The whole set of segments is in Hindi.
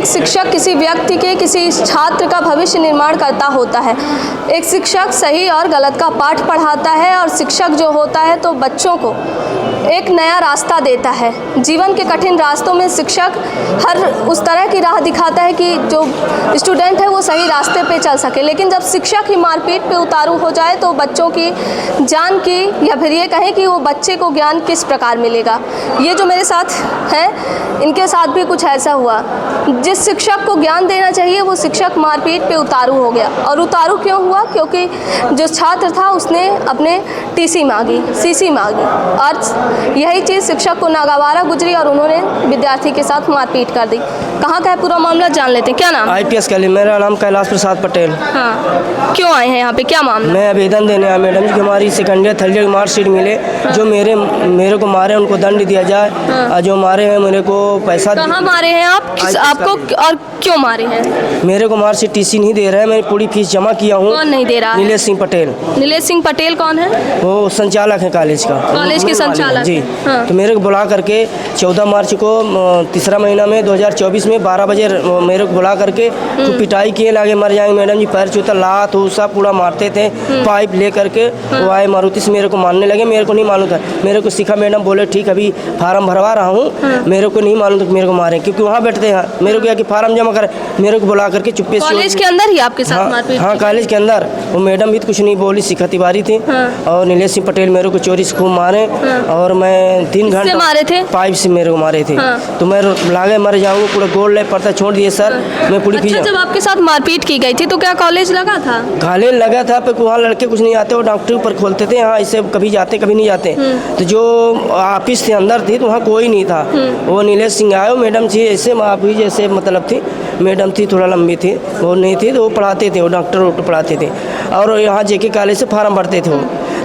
शिक्षक किसी व्यक्ति के, किसी छात्र का भविष्य निर्माण करता होता है। एक शिक्षक सही और गलत का पाठ पढ़ाता है और शिक्षक जो होता है तो बच्चों को एक नया रास्ता देता है। जीवन के कठिन रास्तों में शिक्षक हर उस तरह की राह दिखाता है कि जो स्टूडेंट है वो सही रास्ते पे चल सके। लेकिन जब शिक्षक ही मारपीट पे उतारू हो जाए तो बच्चों की जान की, या फिर ये कहें कि वो बच्चे को ज्ञान किस प्रकार मिलेगा। ये जो मेरे साथ है इनके साथ भी कुछ ऐसा हुआ। जिस शिक्षक को ज्ञान देना चाहिए वो शिक्षक मारपीट पे उतारू हो गया। और उतारू क्यों हुआ? क्योंकि जो छात्र था उसने अपने टीसी मांगी, सीसी मांगी, और यही चीज़ शिक्षक को नागवारा गुजरी और उन्होंने विद्यार्थी के साथ मारपीट कर दी। कहाँ का है पूरा मामला, जान लेते हैं। क्या नाम? IPS के लिए। मेरा नाम कैलाश प्रसाद पटेल। हाँ, क्यों आए हैं यहाँ पे, क्या मामला? मैं आवेदन देने आया मैडम जी कि हमारी सेकेंड ईयर थर्ड ईयर की मार्कशीट मिले। जो मेरे को मारे उनको दंड दिया जाए। और जो मारे हैं मेरे को पैसा। कहाँ मारे हैं आप? आपको और क्यों मारे हैं? मेरे को मार्कशीट TC नहीं दे रहे हैं। मैं पूरी फीस जमा किया हूँ। कौन नहीं दे रहा है? नीलेश सिंह पटेल। नीलेश सिंह पटेल कौन है? वो संचालक है कॉलेज का, कॉलेज के संचालक जी। हाँ। तो मेरे को बुला करके 14 मार्च को तीसरा महीना में 2024 में 12 बजे मेरे को बुला करके तो पिटाई किए, लागे मर जाएंगे मैडम जी, पैर छूता, लात हो सब पूरा मारते थे। पाइप ले करके वो आए मारुति से मेरे को मारने लगे। मेरे को नहीं मालूम था। मेरे को सिखा मैडम बोले ठीक अभी फार्म भरवा रहा हूँ। मेरे को नहीं मालूम था कि मेरे को मारे, क्योंकि वहाँ बैठते हैं। मेरे को क्या कि फार्म जमा कर, मेरे को बुला करके चुप्पे से। कॉलेज के अंदर ही आपके साथ मारपीट? हाँ, कॉलेज के अंदर। वो मैडम भी कुछ नहीं बोली, सिखा तिवारी थी। और नीलेश सिंह पटेल मेरे को चोरी से खूब मारे। और मैं 3 घंटे मारे थे? पाइप से मेरे को मारे थे। तो मैं लागे मर जाऊंगा, पूरा गोल्ड ले पड़ता छोड़ दिए सर। मैं पूरी अच्छा, जब आपके साथ मारपीट की गई थी तो क्या कॉलेज लगा था? कॉलेज लगा था, पर वहाँ लड़के कुछ नहीं आते, वो डॉक्टर ऊपर खोलते थे। यहाँ इससे कभी जाते कभी नहीं जाते। तो जो ऑफिस थे अंदर थी तो वहाँ कोई नहीं था। वो नीलेश सिंह आए, मैडम थी ऐसे आप ही जैसे मतलब थी, मैडम थी थोड़ा लंबी थी, वो नहीं थी तो वो पढ़ाते थे, वो डॉक्टर पढ़ाते थे। और यहाँ JK कॉलेज से फार्म भरते थे वो।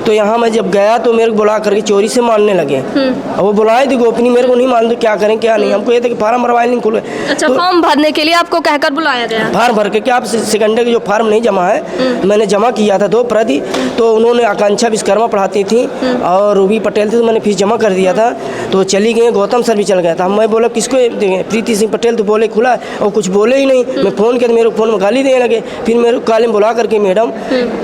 तो यहाँ मैं जब गया तो मेरे को बुला करके चोरी से मारने लगे। और वो बुलाए थे गोपनी, मेरे को नहीं मालूम क्या करें क्या नहीं। हमको ये था कि फार्म भरवाए नहीं खुले। अच्छा, तो फॉर्म भरने के लिए आपको कहकर बुलाया गया? फार्म भर के क्या आप सेकेंडरी के जो फार्म नहीं जमा है, मैंने जमा किया था 2 प्रति। तो उन्होंने आकांक्षा विश्वकर्मा पढ़ाती थी और रूबी पटेल थी, तो मैंने फीस जमा कर दिया था। तो चली गई, गौतम सर भी चल गया था। मैं बोला किसको देंगे, प्रीति सिंह पटेल, तो बोले खुला, और कुछ बोले ही नहीं। मैं फ़ोन किया तो मेरे को फ़ोन में गाली देने लगे। फिर मेरे को कॉलेज में बुला करके मैडम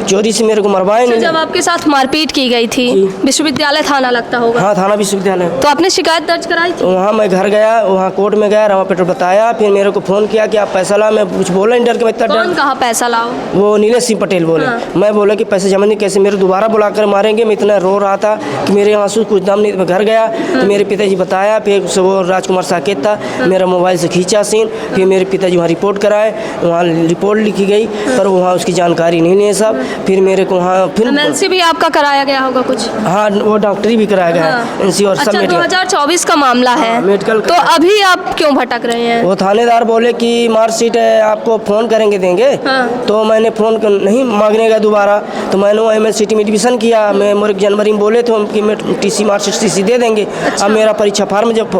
चोरी से मेरे को मरवाए नहीं। जब आपके साथ मारपीट की गई थी विश्वविद्यालय थाना लगता होगा? हाँ, थाना विश्वविद्यालय। तो आपने शिकायत दर्ज कराई थी? वहाँ मैं घर गया, वहाँ कोर्ट में गया, रवा पेट्रोल बताया। फिर मेरे को फ़ोन किया कि आप पैसा ला। मैं कुछ बोला नहीं, डर के मैं इतना कौन कहा पैसा लाओ? वो नीलेश सिंह पटेल बोले। मैं बोला कि पैसे जमा नहीं, कैसे मेरे दोबारा बुला कर मारेंगे। मैं इतना रो रहा था कि मेरे आंसू कुछ दम नहीं। मैं घर गया तो मेरे पिताजी बताया, फिर वो राजकुमार साकेत था, मेरा मोबाइल से खींचा सीन। फिर मेरे पिताजी वहाँ रिपोर्ट कराए, वहाँ रिपोर्ट लिखी गई, पर वहाँ उसकी जानकारी नहीं है सब। फिर मेरे को वहाँ फिर MLC भी आपका कराया गया होगा कुछ? हाँ, वो डॉक्टरी भी कराया गया है, NC और सब। अच्छा, 2024 का मामला है। मेडिकल। तो अभी आप क्यों भटक रहे हैं? वो थानेदार बोले कि मार्कशीट आपको फ़ोन करेंगे देंगे। तो मैंने फ़ोन नहीं मांगने का दोबारा, तो मैंने वो MLCT में एडमिशन किया। मैं मेरे जनवरी में बोले थे कि मैं TC मार्कशीट TC दे देंगे। अब मेरा परीक्षा फार्म जब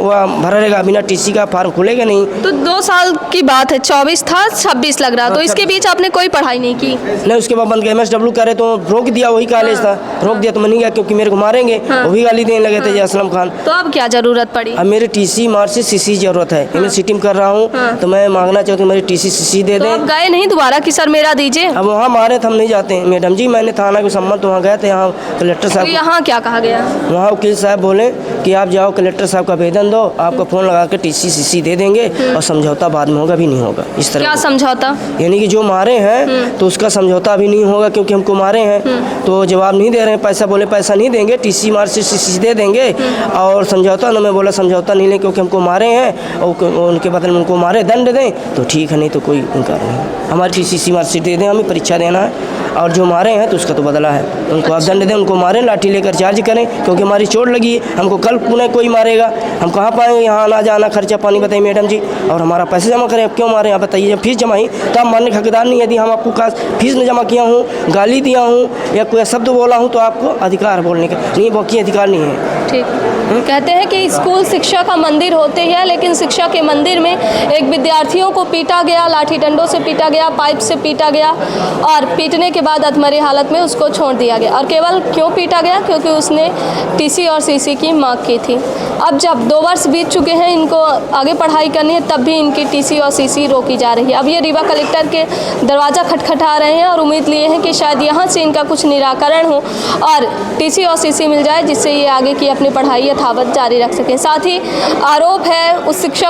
भरेगा, बिना TC का फार्म खुलेगा नहीं। तो 2 साल की बात है, 24 था 26 लग रहा। तो इसके बीच आपने कोई पढ़ाई नहीं की? नहीं, उसके बाद बंद किया। MSW करे तो रोक दिया, वही कॉलेज था, रोक दिया। तो मैं नहीं गया क्योंकि मेरे को मारेंगे। वो भी गाली देने लगे थे असलम खान। तो अब क्या जरूरत पड़ी? अब मेरे TC मार्कशीट CC जरूरत है। MLCT में कर रहा हूँ। तो मैं मांगना चाहता हूँ मेरी TC CC दे दें। आप गए नहीं दोबारा कि सर मेरा दीजिए? अब वहाँ मारे तो हम नहीं जाते हैं मैडम जी। मैंने थाना के सम्मत वहाँ गए थे, यहाँ कलेक्टर साहब। यहाँ क्या कहा गया? वहाँ वकील साहब बोले कि आप जाओ कलेक्टर साहब का आवेदन दो, आपका फ़ोन लगा के TC CC दे देंगे और समझौता बाद में होगा, भी नहीं होगा। इस तरह क्या समझौता? यानी कि जो मारे हैं तो उसका समझौता भी नहीं होगा, क्योंकि हमको मारे हैं। तो जवाब नहीं दे रहे हैं, पैसा बोले पैसा नहीं देंगे, TC मार्कशीट CC दे देंगे। और समझौता ना, मैं बोला समझौता नहीं लें क्योंकि हमको मारे हैं, और उनके बदले में उनको मारे दंड दें तो ठीक है, नहीं तो कोई इनकार नहीं। हमारी TC मार्कशीट दे दें, हमें परीक्षा देना है। और जो मारे हैं तो उसका तो बदला है, उनको आप दंड दें, उनको मारें, लाठी लेकर चार्ज करें, क्योंकि हमारी चोट लगी है। हमको कल पुनः कोई मारेगा, हम कहाँ पाएंगे यहाँ आना जाना खर्चा पानी, बताइए मैडम जी। और हमारा पैसे जमा करें, क्यों मारें आप बताइए? जब फीस जमा ही तो हम मारने के हकदार नहीं। यदि हम आपको फीस में जमा किया हूँ, गाली दिया हूँ या कोई शब्द बोला हूँ तो आपको अधिकार बोलने का नहीं, बाकी अधिकार नहीं है। ठीक। कहते हैं कि स्कूल शिक्षा का मंदिर होते हैं, लेकिन शिक्षा के मंदिर में एक विद्यार्थियों को पीटा गया, लाठी डंडों से पीटा गया, पाइप से पीटा गया और पीटने के बाद अधमरी हालत में उसको छोड़ दिया गया। और केवल क्यों पीटा गया? क्योंकि उसने टीसी और सीसी की मांग की थी। अब जब 2 वर्ष बीत चुके हैं, इनको आगे पढ़ाई करनी है, तब भी इनकी टीसी और सीसी रोकी जा रही है। अब ये रीवा कलेक्टर के दरवाज़ा खटखटा रहे हैं और उम्मीद लिए हैं कि शायद यहाँ से इनका कुछ निराकरण हो और टीसी और सीसी मिल जाए, जिससे ये आगे की अपनी पढ़ाई यथावत जारी रख सकें। साथ ही आरोप है उस शिक्षक